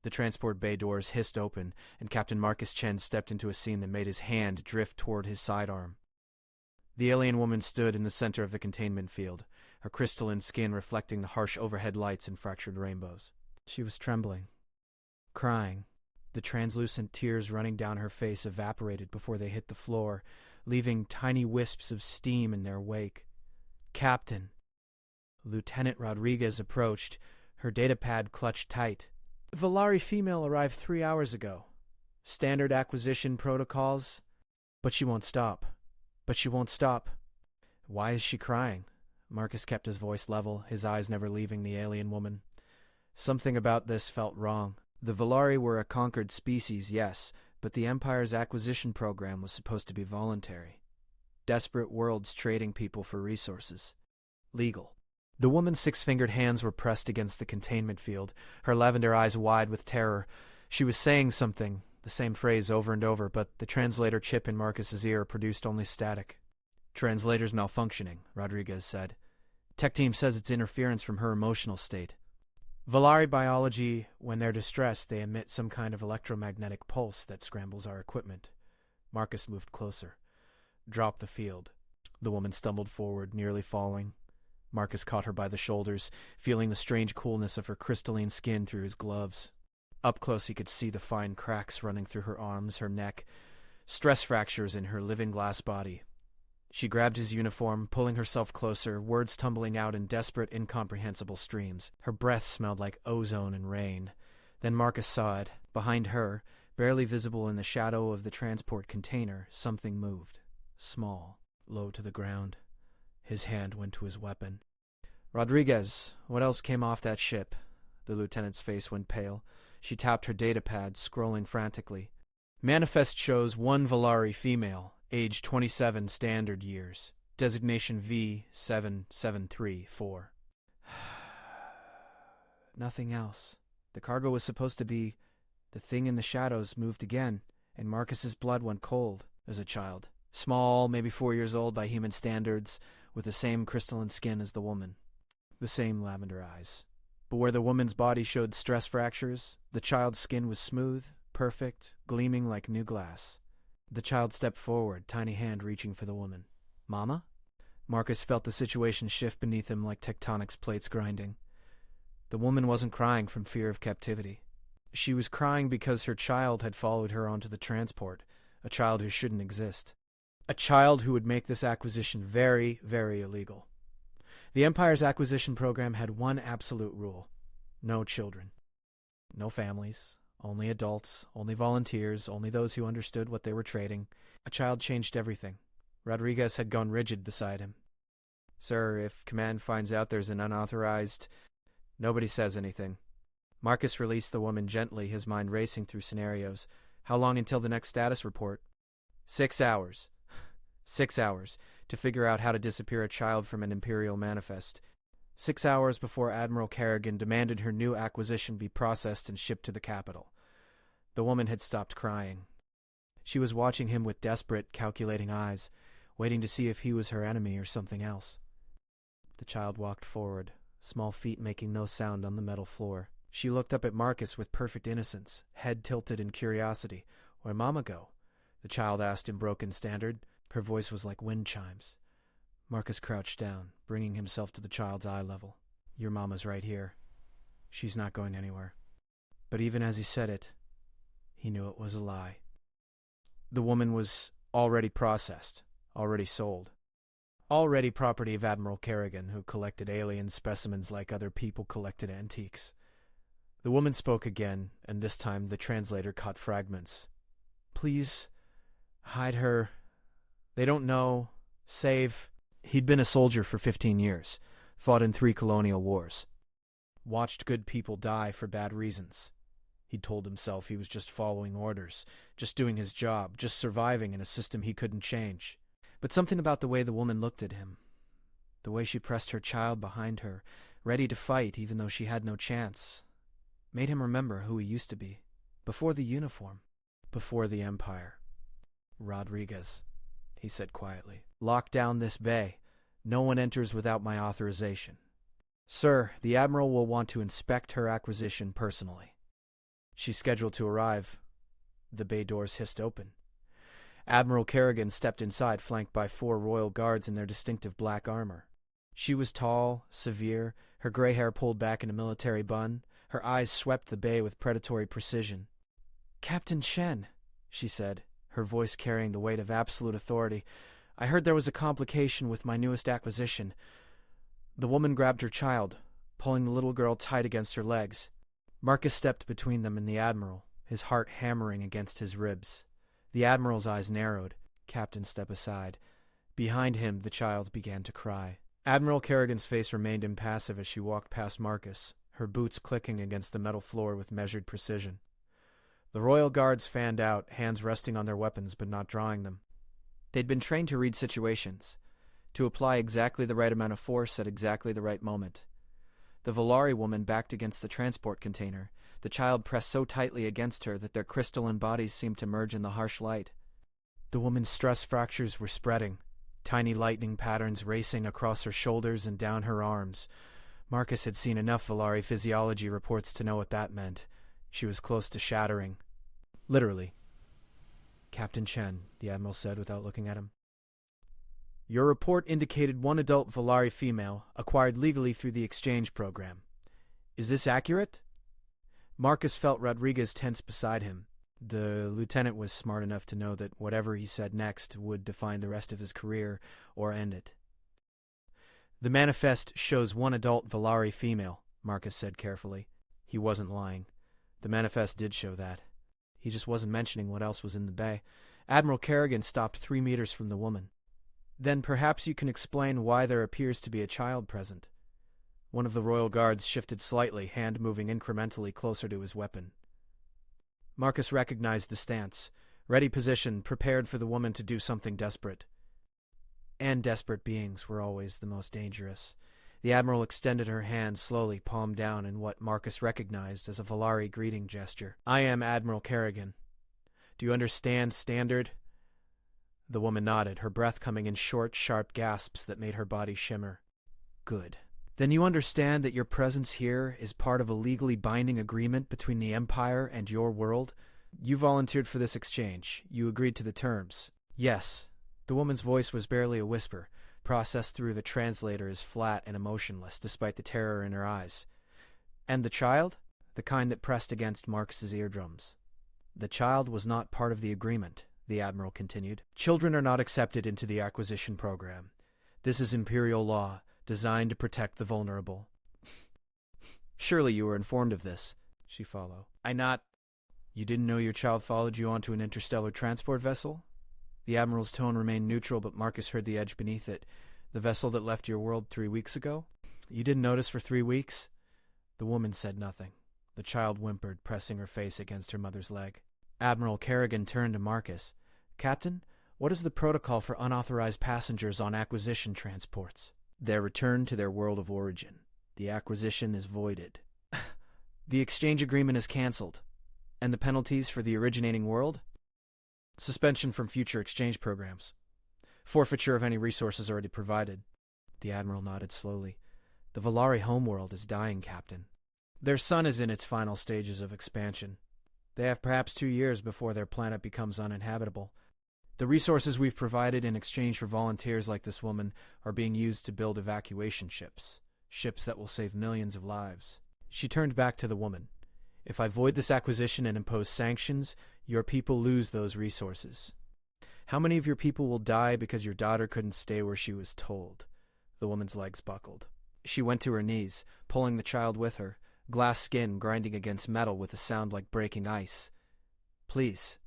The transport bay doors hissed open, and Captain Marcus Chen stepped into a scene that made his hand drift toward his sidearm. The alien woman stood in the center of the containment field, her crystalline skin reflecting the harsh overhead lights and fractured rainbows. She was trembling, crying. The translucent tears running down her face evaporated before they hit the floor, leaving tiny wisps of steam in their wake. "Captain." Lieutenant Rodriguez approached, her datapad clutched tight. "Valari female arrived 3 hours ago. Standard acquisition protocols. But she won't stop. But she won't stop." "Why is she crying?" Marcus kept his voice level, his eyes never leaving the alien woman. Something about this felt wrong. The Valari were a conquered species, yes, but the Empire's acquisition program was supposed to be voluntary. Desperate worlds trading people for resources. Legal. The woman's six-fingered hands were pressed against the containment field, her lavender eyes wide with terror. She was saying something, the same phrase over and over, but the translator chip in Marcus's ear produced only static. "Translator's malfunctioning," Rodriguez said. "Tech team says it's interference from her emotional state. Valari biology, when they're distressed, they emit some kind of electromagnetic pulse that scrambles our equipment." Marcus moved closer. "Drop the field." The woman stumbled forward, nearly falling. Marcus caught her by the shoulders, feeling the strange coolness of her crystalline skin through his gloves. Up close he could see the fine cracks running through her arms, her neck, stress fractures in her living glass body. She grabbed his uniform, pulling herself closer, words tumbling out in desperate, incomprehensible streams. Her breath smelled like ozone and rain. Then Marcus saw it. Behind her, barely visible in the shadow of the transport container, something moved. Small, low to the ground. His hand went to his weapon. "Rodriguez, what else came off that ship?" The lieutenant's face went pale. She tapped her datapad, scrolling frantically. "Manifest shows one Valari female, age 27 standard years. Designation V7734. Nothing else. The cargo was supposed to be... The thing in the shadows moved again, and Marcus's blood went cold as a child. Small, maybe 4 years old by human standards, with the same crystalline skin as the woman. The same lavender eyes. But where the woman's body showed stress fractures, the child's skin was smooth, perfect, gleaming like new glass. The child stepped forward, tiny hand reaching for the woman. "Mama?" Marcus felt the situation shift beneath him like tectonics plates grinding. The woman wasn't crying from fear of captivity. She was crying because her child had followed her onto the transport, a child who shouldn't exist. A child who would make this acquisition very, very illegal. The Empire's acquisition program had one absolute rule. No children. No families. Only adults. Only volunteers. Only those who understood what they were trading. A child changed everything. Rodriguez had gone rigid beside him. "Sir, if command finds out there's an unauthorized..." Nobody says anything. Marcus released the woman gently, his mind racing through scenarios. How long until the next status report? 6 hours. 6 hours to figure out how to disappear a child from an Imperial manifest. 6 hours before Admiral Kerrigan demanded her new acquisition be processed and shipped to the capital. The woman had stopped crying. She was watching him with desperate, calculating eyes, waiting to see if he was her enemy or something else. The child walked forward, small feet making no sound on the metal floor. She looked up at Marcus with perfect innocence, head tilted in curiosity. "Where'd Mama go?" the child asked in broken standard. Her voice was like wind chimes. Marcus crouched down, bringing himself to the child's eye level. "Your mama's right here. She's not going anywhere." But even as he said it, he knew it was a lie. The woman was already processed, already sold. Already property of Admiral Kerrigan, who collected alien specimens like other people collected antiques. The woman spoke again, and this time the translator caught fragments. "Please, hide her. They don't know. Save..." He'd been a soldier for 15 years, fought in 3 colonial wars. Watched good people die for bad reasons. He'd told himself he was just following orders, just doing his job, just surviving in a system he couldn't change. But something about the way the woman looked at him, the way she pressed her child behind her, ready to fight even though she had no chance, made him remember who he used to be, before the uniform, before the Empire. "Rodriguez," he said quietly, "lock down this bay. No one enters without my authorization. Sir, the Admiral will want to inspect her acquisition personally." She's scheduled to arrive. The bay doors hissed open. Admiral Kerrigan stepped inside, flanked by 4 royal guards in their distinctive black armor. She was tall, severe, her gray hair pulled back in a military bun. Her eyes swept the bay with predatory precision. "Captain Chen," she said, her voice carrying the weight of absolute authority, "I heard there was a complication with my newest acquisition." The woman grabbed her child, pulling the little girl tight against her legs. Marcus stepped between them and the Admiral, his heart hammering against his ribs. The Admiral's eyes narrowed. "Captain, step aside." Behind him, the child began to cry. Admiral Kerrigan's face remained impassive as she walked past Marcus, her boots clicking against the metal floor with measured precision. The royal guards fanned out, hands resting on their weapons but not drawing them. They'd been trained to read situations, to apply exactly the right amount of force at exactly the right moment. The Volari woman backed against the transport container, the child pressed so tightly against her that their crystalline bodies seemed to merge in the harsh light. The woman's stress fractures were spreading, tiny lightning patterns racing across her shoulders and down her arms. Marcus had seen enough Volari physiology reports to know what that meant. She was close to shattering. Literally. "Captain Chen," the Admiral said without looking at him. "Your report indicated 1 adult Volari female, acquired legally through the exchange program. Is this accurate?" Marcus felt Rodriguez tense beside him. The lieutenant was smart enough to know that whatever he said next would define the rest of his career or end it. "The manifest shows 1 adult Volari female," Marcus said carefully. He wasn't lying. The manifest did show that. He just wasn't mentioning what else was in the bay. Admiral Kerrigan stopped 3 meters from the woman. "Then perhaps you can explain why there appears to be a child present." One of the royal guards shifted slightly, hand moving incrementally closer to his weapon. Marcus recognized the stance, ready position, prepared for the woman to do something desperate. And desperate beings were always the most dangerous. The Admiral extended her hand slowly, palm down, in what Marcus recognized as a Volari greeting gesture. "I am Admiral Kerrigan. Do you understand standard?" The woman nodded, her breath coming in short, sharp gasps that made her body shimmer. "Good. Then you understand that your presence here is part of a legally binding agreement between the Empire and your world? You volunteered for this exchange. You agreed to the terms." "Yes." The woman's voice was barely a whisper, processed through the translator as flat and emotionless, despite the terror in her eyes. "And the child?" The kind that pressed against Marcus's eardrums. "The child was not part of the agreement," the Admiral continued. "Children are not accepted into the acquisition program. This is Imperial law, designed to protect the vulnerable." "Surely you were informed of this," she followed. You didn't know your child followed you onto an interstellar transport vessel?" The Admiral's tone remained neutral, but Marcus heard the edge beneath it. "The vessel that left your world 3 weeks ago? You didn't notice for 3 weeks?" The woman said nothing. The child whimpered, pressing her face against her mother's leg. Admiral Kerrigan turned to Marcus. "Captain, what is the protocol for unauthorized passengers on acquisition transports?" "They're returned to their world of origin. The acquisition is voided." "The exchange agreement is canceled. And the penalties for the originating world?" "Suspension from future exchange programs. Forfeiture of any resources already provided." The Admiral nodded slowly. "The Volari homeworld is dying, Captain. Their sun is in its final stages of expansion. They have perhaps 2 years before their planet becomes uninhabitable. The resources we've provided in exchange for volunteers like this woman are being used to build evacuation ships. Ships that will save millions of lives." She turned back to the woman. "If I void this acquisition and impose sanctions, your people lose those resources. How many of your people will die because your daughter couldn't stay where she was told?" The woman's legs buckled. She went to her knees, pulling the child with her, glass skin grinding against metal with a sound like breaking ice. "Please,"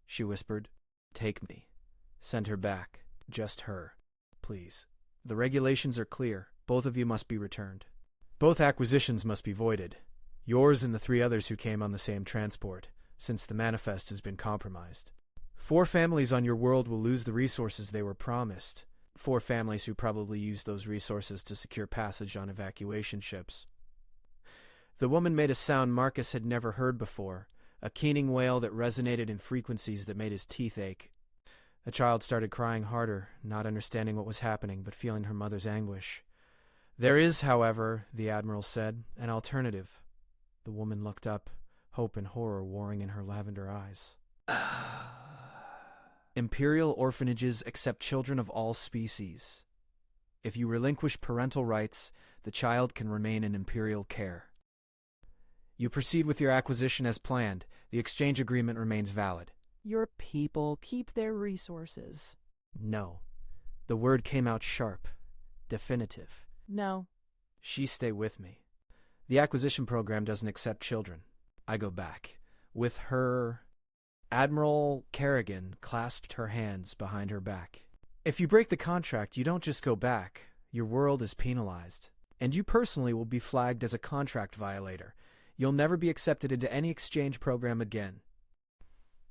she whispered, "take me. Send her back. Just her. Please. The regulations are clear. Both of you must be returned. Both acquisitions must be voided. Yours and the 3 others who came on the same transport, since the manifest has been compromised. 4 families on your world will lose the resources they were promised. 4 families who probably used those resources to secure passage on evacuation ships." The woman made a sound Marcus had never heard before, a keening wail that resonated in frequencies that made his teeth ache. The child started crying harder, not understanding what was happening, but feeling her mother's anguish. "There is, however," the Admiral said, "an alternative." The woman looked up, hope and horror warring in her lavender eyes. Imperial orphanages accept children of all species. If you relinquish parental rights, the child can remain in Imperial care. You proceed with your acquisition as planned. The exchange agreement remains valid. Your people keep their resources. No. The word came out sharp. Definitive. No. She stay with me. The acquisition program doesn't accept children. I go back. With her... Admiral Kerrigan clasped her hands behind her back. If you break the contract, you don't just go back. Your world is penalized. And you personally will be flagged as a contract violator. You'll never be accepted into any exchange program again.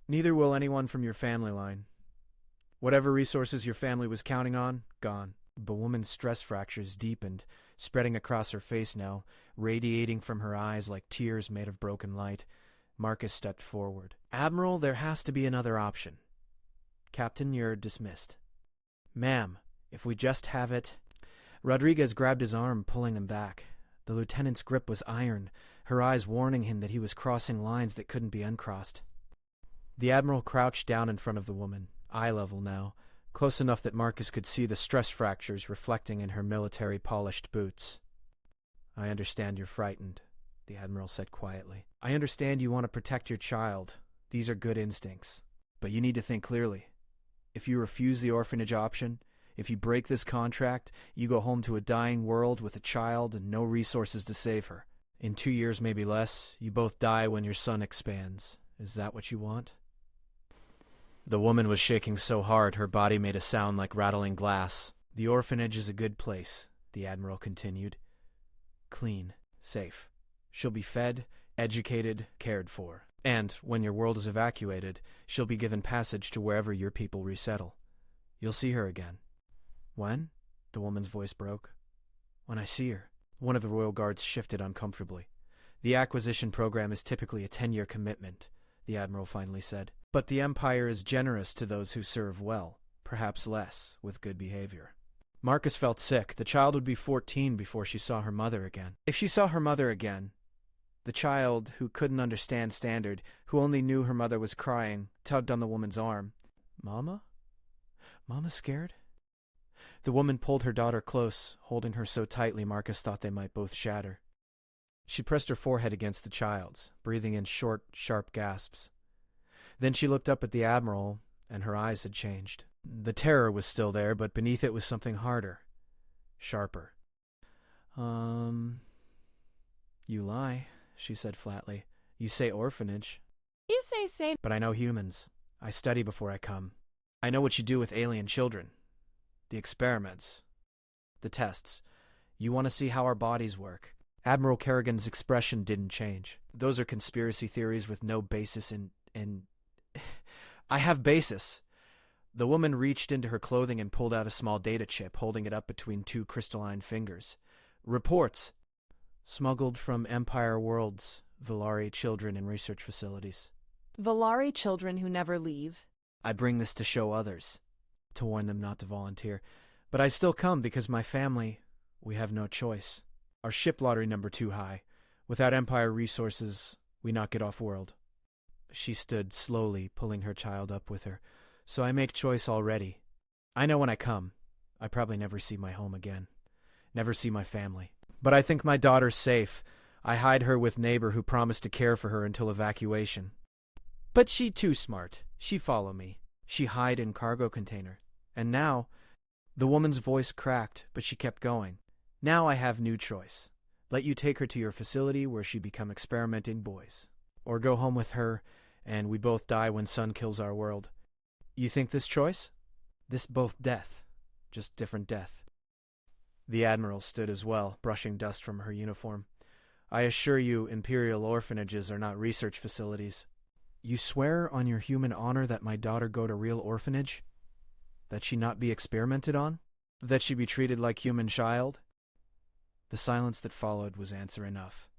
Neither will anyone from your family line. Whatever resources your family was counting on, gone. The woman's stress fractures deepened, spreading across her face now, radiating from her eyes like tears made of broken light. Marcus stepped forward. Admiral, there has to be another option. Captain, you're dismissed. Ma'am, if we just have it... Rodriguez grabbed his arm, pulling him back. The lieutenant's grip was iron, her eyes warning him that he was crossing lines that couldn't be uncrossed. The Admiral crouched down in front of the woman, eye level now, close enough that Marcus could see the stress fractures reflecting in her military-polished boots. I understand you're frightened, the Admiral said quietly. I understand you want to protect your child. These are good instincts. But you need to think clearly. If you refuse the orphanage option, if you break this contract, you go home to a dying world with a child and no resources to save her. In 2 years, maybe less, you both die when your son expands. Is that what you want? The woman was shaking so hard her body made a sound like rattling glass. The orphanage is a good place, the Admiral continued. Clean, safe. She'll be fed, educated, cared for. And, when your world is evacuated, she'll be given passage to wherever your people resettle. You'll see her again. When? The woman's voice broke. When I see her. One of the royal guards shifted uncomfortably. The acquisition program is typically a 10-year commitment, the Admiral finally said. But the Empire is generous to those who serve well, perhaps less, with good behavior. Marcus felt sick. The child would be 14 before she saw her mother again. If she saw her mother again, the child, who couldn't understand Standard, who only knew her mother was crying, tugged on the woman's arm. Mama? Mama scared? The woman pulled her daughter close, holding her so tightly Marcus thought they might both shatter. She pressed her forehead against the child's, breathing in short, sharp gasps. Then she looked up at the Admiral, and her eyes had changed. The terror was still there, but beneath it was something harder, sharper. You lie, she said flatly. You say orphanage. You say sane. But I know humans. I study before I come. I know what you do with alien children. The experiments. The tests. You want to see how our bodies work. Admiral Kerrigan's expression didn't change. Those are conspiracy theories with no basis in... I have basis. The woman reached into her clothing and pulled out a small data chip, holding it up between two crystalline fingers. Reports. Smuggled from Empire worlds, Valari children in research facilities. Valari children who never leave. I bring this to show others, to warn them not to volunteer. But I still come because my family, we have no choice. Our ship lottery number too high. Without Empire resources, we not get off world. She stood slowly, pulling her child up with her. So I make choice already. I know when I come, I probably never see my home again. Never see my family. But I think my daughter's safe. I hide her with neighbor who promised to care for her until evacuation. But she too smart. She follow me. She hide in cargo container. And now, the woman's voice cracked, but she kept going. Now I have new choice. Let you take her to your facility where she become experimenting boys. Or go home with her, and we both die when sun kills our world. You think this choice? This both death. Just different death. The Admiral stood as well, brushing dust from her uniform. I assure you, Imperial orphanages are not research facilities. You swear on your human honor that my daughter go to real orphanage? That she not be experimented on? That she be treated like human child? The silence that followed was answer enough.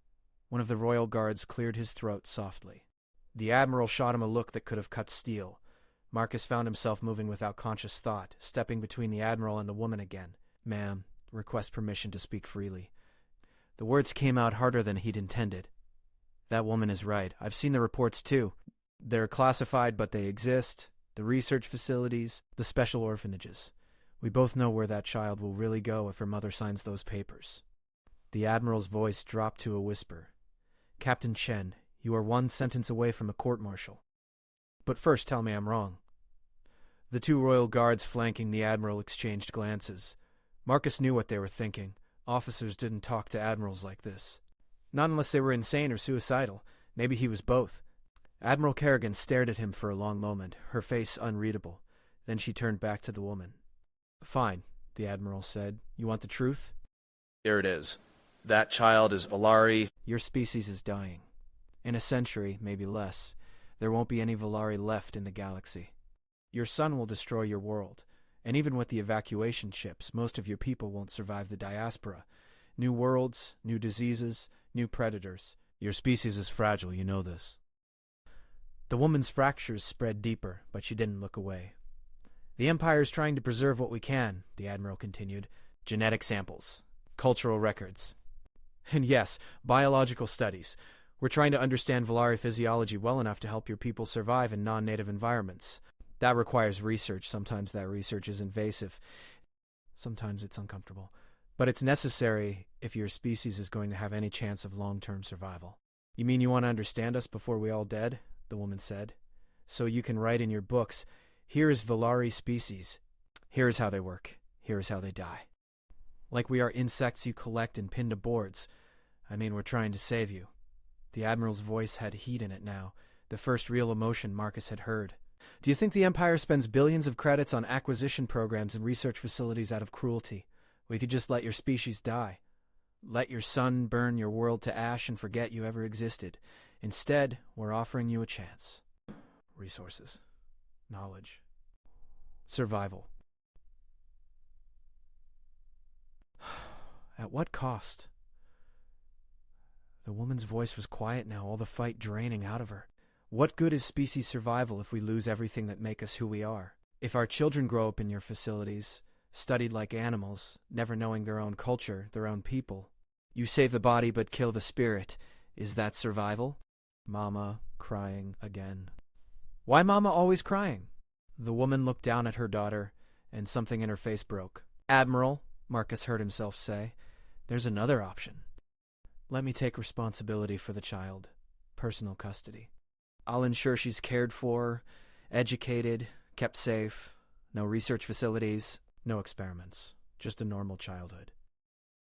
One of the royal guards cleared his throat softly. The Admiral shot him a look that could have cut steel. Marcus found himself moving without conscious thought, stepping between the Admiral and the woman again. Ma'am, request permission to speak freely. The words came out harder than he'd intended. That woman is right. I've seen the reports too. They're classified, but they exist. The research facilities, the special orphanages. We both know where that child will really go if her mother signs those papers. The Admiral's voice dropped to a whisper. Captain Chen, you are one sentence away from a court-martial. But first tell me I'm wrong. The two royal guards flanking the Admiral exchanged glances. Marcus knew what they were thinking. Officers didn't talk to admirals like this. Not unless they were insane or suicidal. Maybe he was both. Admiral Kerrigan stared at him for a long moment, her face unreadable. Then she turned back to the woman. Fine, the Admiral said. You want the truth? Here it is. That child is Valari. Your species is dying. In a century, maybe less, there won't be any Valari left in the galaxy. Your sun will destroy your world, and even with the evacuation ships, most of your people won't survive the diaspora. New worlds, new diseases, new predators. Your species is fragile, you know this. The woman's fractures spread deeper, but she didn't look away. The Empire's trying to preserve what we can, the Admiral continued. Genetic samples, cultural records. And yes, biological studies. We're trying to understand Valari physiology well enough to help your people survive in non-native environments. That requires research. Sometimes that research is invasive. Sometimes it's uncomfortable. But it's necessary if your species is going to have any chance of long-term survival. You mean you want to understand us before we all dead? The woman said. So you can write in your books, here is Valari species. Here is how they work. Here is how they die. Like we are insects you collect and pin to boards. I mean, we're trying to save you. The Admiral's voice had heat in it now, the first real emotion Marcus had heard. Do you think the Empire spends billions of credits on acquisition programs and research facilities out of cruelty? We could just let your species die. Let your sun burn your world to ash and forget you ever existed. Instead, we're offering you a chance. Resources. Knowledge. Survival. At what cost? The woman's voice was quiet now, all the fight draining out of her. What good is species survival if we lose everything that make us who we are? If our children grow up in your facilities, studied like animals, never knowing their own culture, their own people, you save the body but kill the spirit. Is that survival? Mama crying again. Why Mama always crying? The woman looked down at her daughter, and something in her face broke. Admiral, Marcus heard himself say, there's another option. Let me take responsibility for the child. Personal custody. I'll ensure she's cared for, educated, kept safe. No research facilities, no experiments. Just a normal childhood.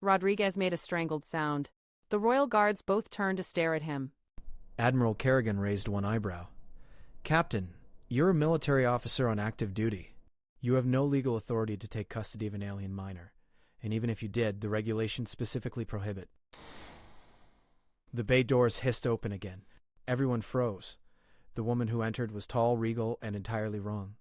Rodriguez made a strangled sound. The royal guards both turned to stare at him. Admiral Kerrigan raised one eyebrow. Captain, you're a military officer on active duty. You have no legal authority to take custody of an alien minor. And even if you did, the regulations specifically prohibit. The bay doors hissed open again. Everyone froze. The woman who entered was tall, regal, and entirely wrong.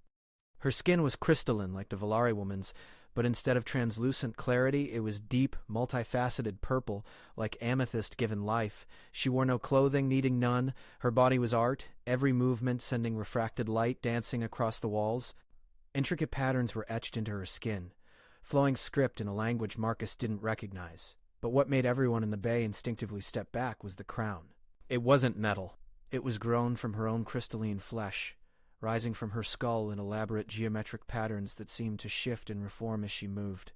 Her skin was crystalline like the Valari woman's, but instead of translucent clarity, it was deep, multifaceted purple, like amethyst given life. She wore no clothing, needing none. Her body was art, every movement sending refracted light dancing across the walls. Intricate patterns were etched into her skin, flowing script in a language Marcus didn't recognize. But what made everyone in the bay instinctively step back was the crown. It wasn't metal. It was grown from her own crystalline flesh, rising from her skull in elaborate geometric patterns that seemed to shift and reform as she moved.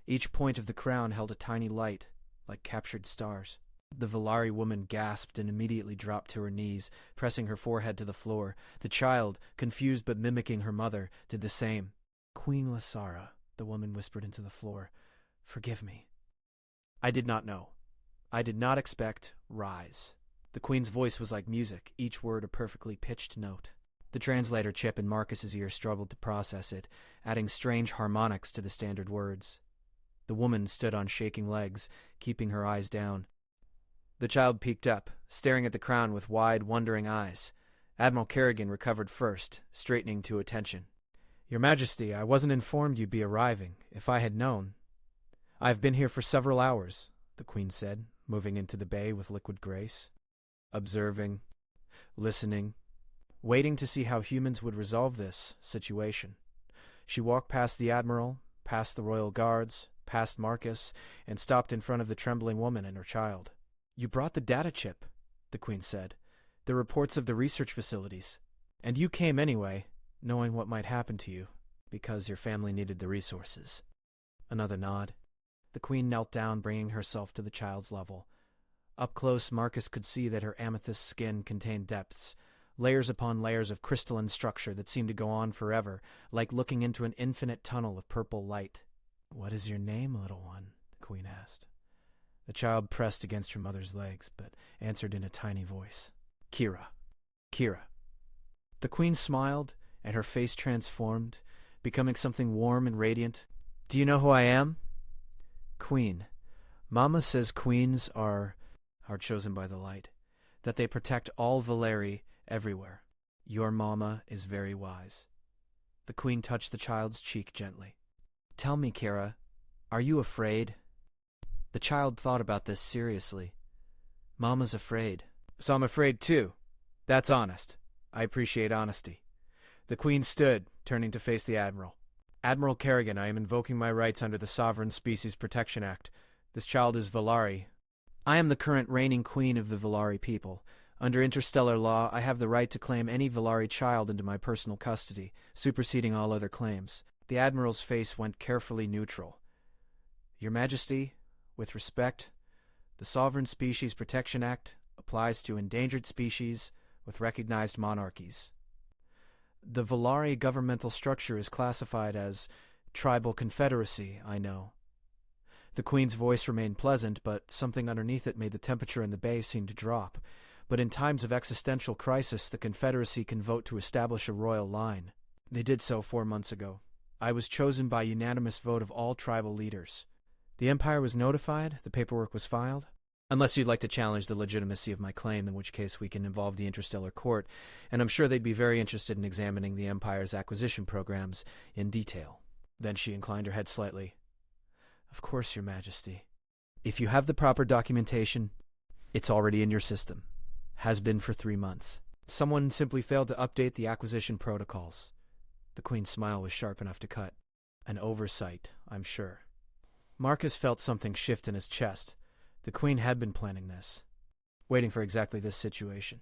Each point of the crown held a tiny light, like captured stars. The Valari woman gasped and immediately dropped to her knees, pressing her forehead to the floor. The child, confused but mimicking her mother, did the same. Queen Lasara, the woman whispered into the floor. Forgive me. I did not know. I did not expect rise. The Queen's voice was like music, each word a perfectly pitched note. The translator chip in Marcus's ear struggled to process it, adding strange harmonics to the standard words. The woman stood on shaking legs, keeping her eyes down. The child peeked up, staring at the crown with wide, wondering eyes. Admiral Kerrigan recovered first, straightening to attention. Your Majesty, I wasn't informed you'd be arriving. If I had known. I've been here for several hours, the Queen said, moving into the bay with liquid grace. Observing, listening, waiting to see how humans would resolve this situation. She walked past the Admiral, past the royal guards, past Marcus, and stopped in front of the trembling woman and her child. You brought the data chip. the Queen said. "The reports of the research facilities. And you came anyway, knowing what might happen to you, because your family needed the resources." Another nod. The Queen knelt down, bringing herself to the child's level. Up close, Marcus could see that her amethyst skin contained depths, layers upon layers of crystalline structure that seemed to go on forever, like looking into an infinite tunnel of purple light. "What is your name, little one?" the Queen asked. The child pressed against her mother's legs, but answered in a tiny voice. "Kira. Kira." The Queen smiled, and her face transformed, becoming something warm and radiant. "Do you know who I am?" "Queen. Mama says queens are chosen by the light, that they protect all Valeri everywhere. Your mama is very wise." The Queen touched the child's cheek gently. "Tell me, Kira, are you afraid?" The child thought about this seriously. "Mama's afraid." "So I'm afraid too. That's honest. I appreciate honesty." The Queen stood, turning to face the Admiral. "Admiral Kerrigan, I am invoking my rights under the Sovereign Species Protection Act. This child is Valari. I am the current reigning queen of the Valari people. Under interstellar law, I have the right to claim any Valari child into my personal custody, superseding all other claims." The Admiral's face went carefully neutral. "Your Majesty, with respect, the Sovereign Species Protection Act applies to endangered species with recognized monarchies. The Valari governmental structure is classified as Tribal Confederacy, I know." The Queen's voice remained pleasant, but something underneath it made the temperature in the bay seem to drop. But in times of existential crisis, the Confederacy can vote to establish a royal line. They did so 4 months ago. I was chosen by unanimous vote of all tribal leaders. The Empire was notified, the paperwork was filed. Unless you'd like to challenge the legitimacy of my claim, in which case we can involve the Interstellar Court, and I'm sure they'd be very interested in examining the Empire's acquisition programs in detail. Then she inclined her head slightly. "Of course, Your Majesty. If you have the proper documentation, it's already in your system. Has been for 3 months. Someone simply failed to update the acquisition protocols." The Queen's smile was sharp enough to cut. "An oversight, I'm sure." Marcus felt something shift in his chest. The Queen had been planning this, waiting for exactly this situation,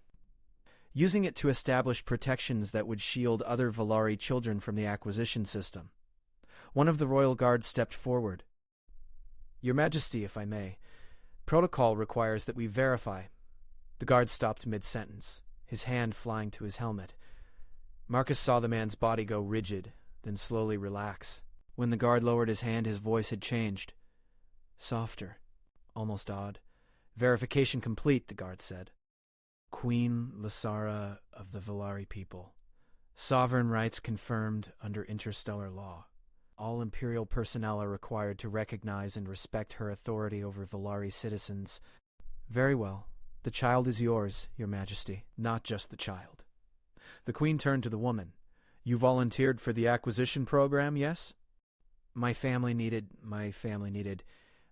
using it to establish protections that would shield other Valari children from the acquisition system. One of the royal guards stepped forward. "Your Majesty, if I may, protocol requires that we verify." The guard stopped mid-sentence, his hand flying to his helmet. Marcus saw the man's body go rigid, then slowly relax. When the guard lowered his hand, his voice had changed. Softer, almost odd. "Verification complete," the guard said. "Queen Lysara of the Valari people. Sovereign rights confirmed under interstellar law. All Imperial personnel are required to recognize and respect her authority over Valari citizens." "Very well. The child is yours, Your Majesty, not just the child." The Queen turned to the woman. "You volunteered for the acquisition program, yes?" My family needed.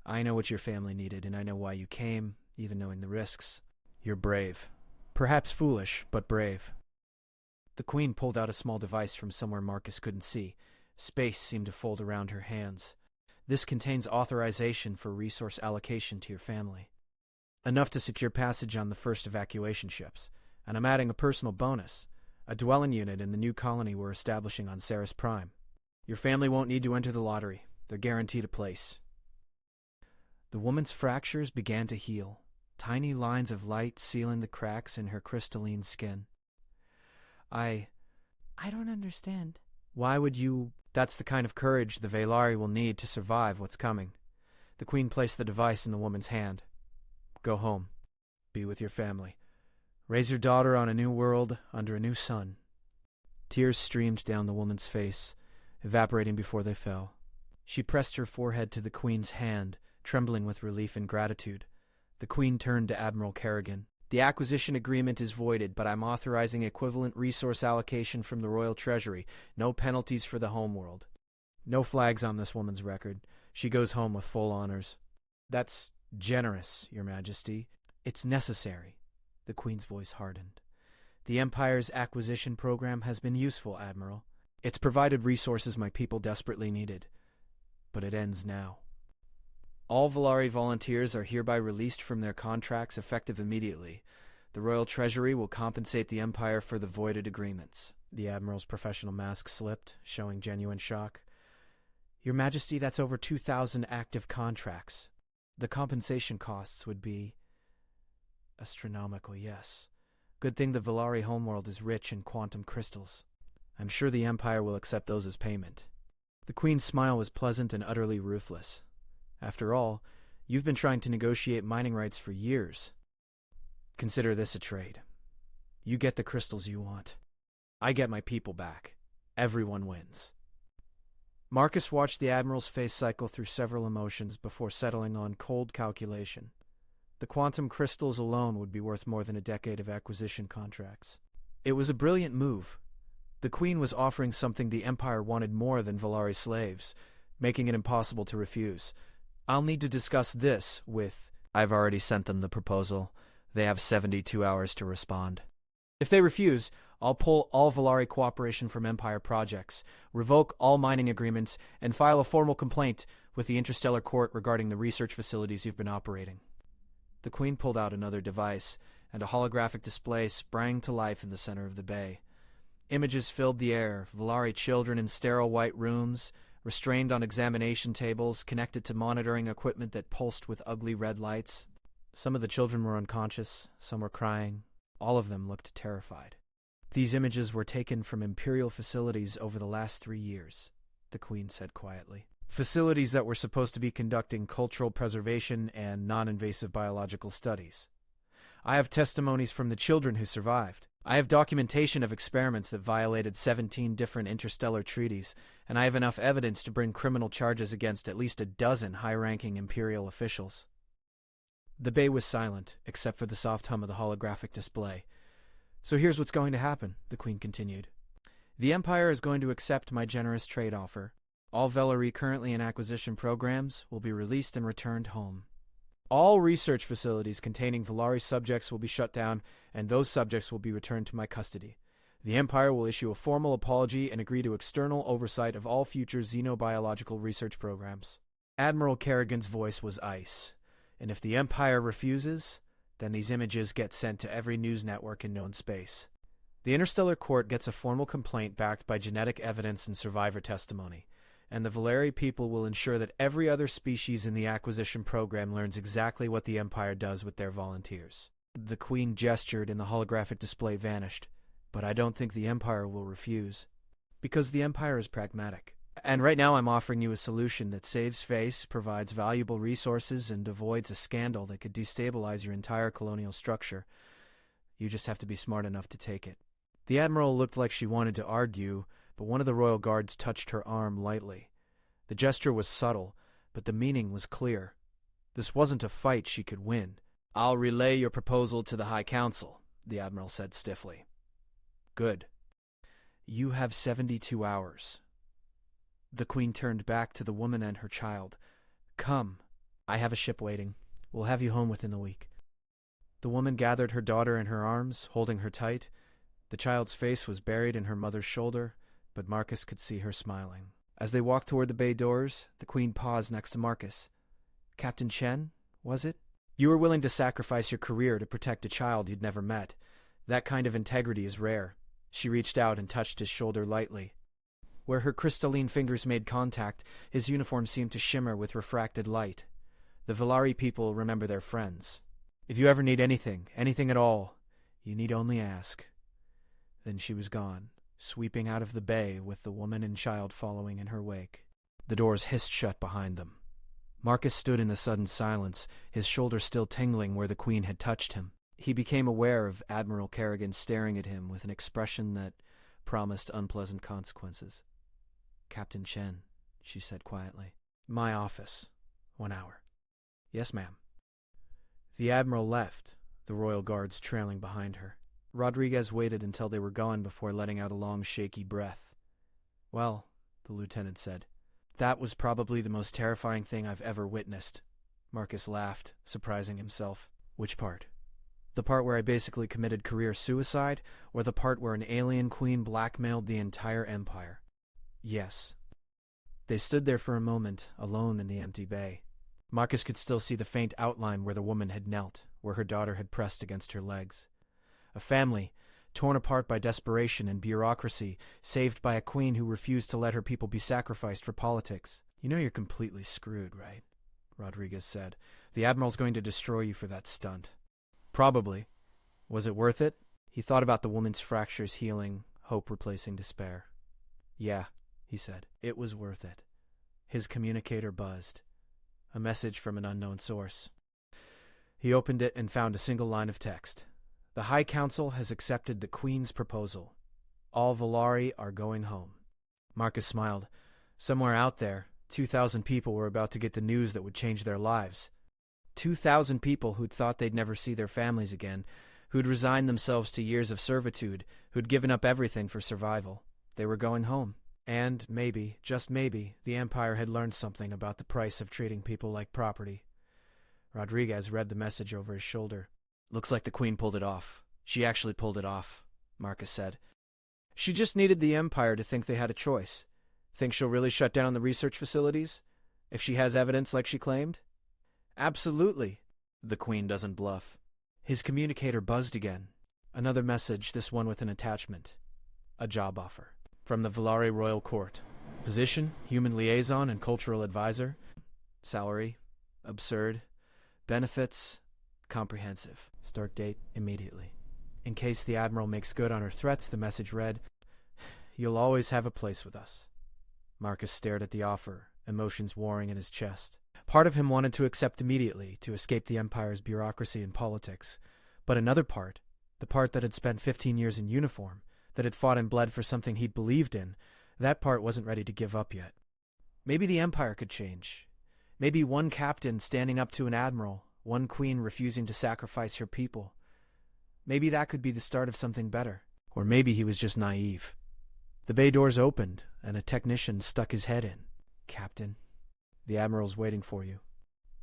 I know what your family needed, and I know why you came, even knowing the risks. You're brave. Perhaps foolish, but brave." The Queen pulled out a small device from somewhere Marcus couldn't see. Space seemed to fold around her hands. "This contains authorization for resource allocation to your family. Enough to secure passage on the first evacuation ships. And I'm adding a personal bonus, a dwelling unit in the new colony we're establishing on Ceres Prime. Your family won't need to enter the lottery. They're guaranteed a place." The woman's fractures began to heal, tiny lines of light sealing the cracks in her crystalline skin. I don't understand." "Why would you? That's the kind of courage the Valari will need to survive what's coming." The Queen placed the device in the woman's hand. "Go home. Be with your family. Raise your daughter on a new world under a new sun." Tears streamed down the woman's face, evaporating before they fell. She pressed her forehead to the Queen's hand, trembling with relief and gratitude. The Queen turned to Admiral Kerrigan. "The acquisition agreement is voided, but I'm authorizing equivalent resource allocation from the Royal Treasury. No penalties for the homeworld. No flags on this woman's record. She goes home with full honors." "That's generous, Your Majesty." "It's necessary." The Queen's voice hardened. "The Empire's acquisition program has been useful, Admiral. It's provided resources my people desperately needed. But it ends now. All Valari volunteers are hereby released from their contracts effective immediately. The Royal Treasury will compensate the Empire for the voided agreements. The Admiral's professional mask slipped, showing genuine shock. Your Majesty, that's over 2,000 active contracts. The compensation costs would be astronomical, yes. Good thing the Valari homeworld is rich in quantum crystals. I'm sure the Empire will accept those as payment. The Queen's smile was pleasant and utterly ruthless. After all, you've been trying to negotiate mining rights for years. Consider this a trade. You get the crystals you want. I get my people back. Everyone wins. Marcus watched the Admiral's face cycle through several emotions before settling on cold calculation. The quantum crystals alone would be worth more than a decade of acquisition contracts. It was a brilliant move. The Queen was offering something the Empire wanted more than Valari slaves, making it impossible to refuse. I'll need to discuss this with... I've already sent them the proposal. They have 72 hours to respond. If they refuse, I'll pull all Valari cooperation from Empire projects, revoke all mining agreements, and file a formal complaint with the Interstellar Court regarding the research facilities you've been operating. The Queen pulled out another device, and a holographic display sprang to life in the center of the bay. Images filled the air, Valari children in sterile white rooms, restrained on examination tables, connected to monitoring equipment that pulsed with ugly red lights. Some of the children were unconscious, some were crying. All of them looked terrified. These images were taken from Imperial facilities over the last 3 years, the Queen said quietly. Facilities that were supposed to be conducting cultural preservation and non-invasive biological studies. I have testimonies from the children who survived. I have documentation of experiments that violated 17 different interstellar treaties, and I have enough evidence to bring criminal charges against at least a dozen high-ranking Imperial officials. The bay was silent, except for the soft hum of the holographic display. So here's what's going to happen, the Queen continued. The Empire is going to accept my generous trade offer. All Valari currently in acquisition programs will be released and returned home. All research facilities containing Valari subjects will be shut down, and those subjects will be returned to my custody. The Empire will issue a formal apology and agree to external oversight of all future xenobiological research programs. Admiral Kerrigan's voice was ice. And if the Empire refuses, then these images get sent to every news network in known space. The Interstellar Court gets a formal complaint backed by genetic evidence and survivor testimony, and the Valari people will ensure that every other species in the acquisition program learns exactly what the Empire does with their volunteers. The Queen gestured and the holographic display vanished, but I don't think the Empire will refuse. Because the Empire is pragmatic. And right now I'm offering you a solution that saves face, provides valuable resources, and avoids a scandal that could destabilize your entire colonial structure. You just have to be smart enough to take it. The Admiral looked like she wanted to argue, but one of the royal guards touched her arm lightly. The gesture was subtle, but the meaning was clear. This wasn't a fight she could win. I'll relay your proposal to the High Council, the Admiral said stiffly. Good. You have 72 hours. The Queen turned back to the woman and her child. Come. I have a ship waiting. We'll have you home within the week. The woman gathered her daughter in her arms, holding her tight. The child's face was buried in her mother's shoulder, but Marcus could see her smiling. As they walked toward the bay doors, the Queen paused next to Marcus. Captain Chen, was it? You were willing to sacrifice your career to protect a child you'd never met. That kind of integrity is rare. She reached out and touched his shoulder lightly. Where her crystalline fingers made contact, his uniform seemed to shimmer with refracted light. The Valari people remember their friends. If you ever need anything at all, you need only ask. Then she was gone, sweeping out of the bay with the woman and child following in her wake. The doors hissed shut behind them. Marcus stood in the sudden silence, his shoulder still tingling where the Queen had touched him. He became aware of Admiral Kerrigan staring at him with an expression that promised unpleasant consequences. Captain Chen, she said quietly. My office. 1 hour. Yes, ma'am. The Admiral left, the royal guards trailing behind her. Rodriguez waited until they were gone before letting out a long, shaky breath. Well, the lieutenant said, that was probably the most terrifying thing I've ever witnessed. Marcus laughed, surprising himself. Which part? The part where I basically committed career suicide, or the part where an alien queen blackmailed the entire empire? Yes. They stood there for a moment, alone in the empty bay. Marcus could still see the faint outline where the woman had knelt, where her daughter had pressed against her legs. A family, torn apart by desperation and bureaucracy, saved by a queen who refused to let her people be sacrificed for politics. You know you're completely screwed, right? Rodriguez said. The Admiral's going to destroy you for that stunt. Probably. Was it worth it? He thought about the woman's fractures healing, hope replacing despair. Yeah, he said. It was worth it. His communicator buzzed. A message from an unknown source. He opened it and found a single line of text. The High Council has accepted the Queen's proposal. All Volari are going home. Marcus smiled. Somewhere out there, 2,000 people were about to get the news that would change their lives. 2,000 people who'd thought they'd never see their families again, who'd resigned themselves to years of servitude, who'd given up everything for survival. They were going home. And maybe, just maybe, the Empire had learned something about the price of treating people like property. Rodriguez read the message over his shoulder. Looks like the Queen pulled it off. She actually pulled it off, Marcus said. She just needed the Empire to think they had a choice. Think she'll really shut down the research facilities? If she has evidence like she claimed? Absolutely. The Queen doesn't bluff. His communicator buzzed again. Another message, this one with an attachment. A job offer. From the Volari Royal Court. Position, human liaison and cultural advisor. Salary, absurd. Benefits, comprehensive. Start date, immediately. In case the Admiral makes good on her threats, the message read, You'll always have a place with us. Marcus stared at the offer, emotions warring in his chest. Part of him wanted to accept immediately, to escape the Empire's bureaucracy and politics. But another part, the part that had spent 15 years in uniform, that had fought and bled for something he'd believed in, that part wasn't ready to give up yet. Maybe the Empire could change. Maybe one captain standing up to an admiral, one queen refusing to sacrifice her people. Maybe that could be the start of something better. Or maybe he was just naive. The bay doors opened, and a technician stuck his head in. Captain, the Admiral's waiting for you.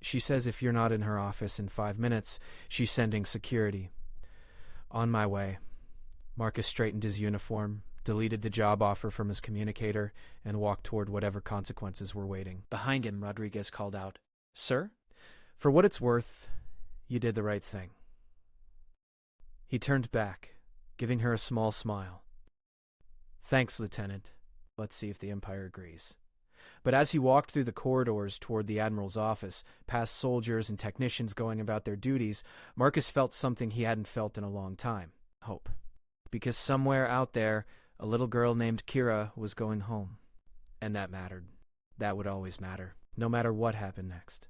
She says if you're not in her office in 5 minutes, she's sending security. On my way. Marcus straightened his uniform, deleted the job offer from his communicator, and walked toward whatever consequences were waiting. Behind him, Rodriguez called out, Sir? For what it's worth, you did the right thing. He turned back, giving her a small smile. Thanks, Lieutenant. Let's see if the Empire agrees. But as he walked through the corridors toward the Admiral's office, past soldiers and technicians going about their duties, Marcus felt something he hadn't felt in a long time. Hope. Because somewhere out there, a little girl named Kira was going home. And that mattered. That would always matter, no matter what happened next.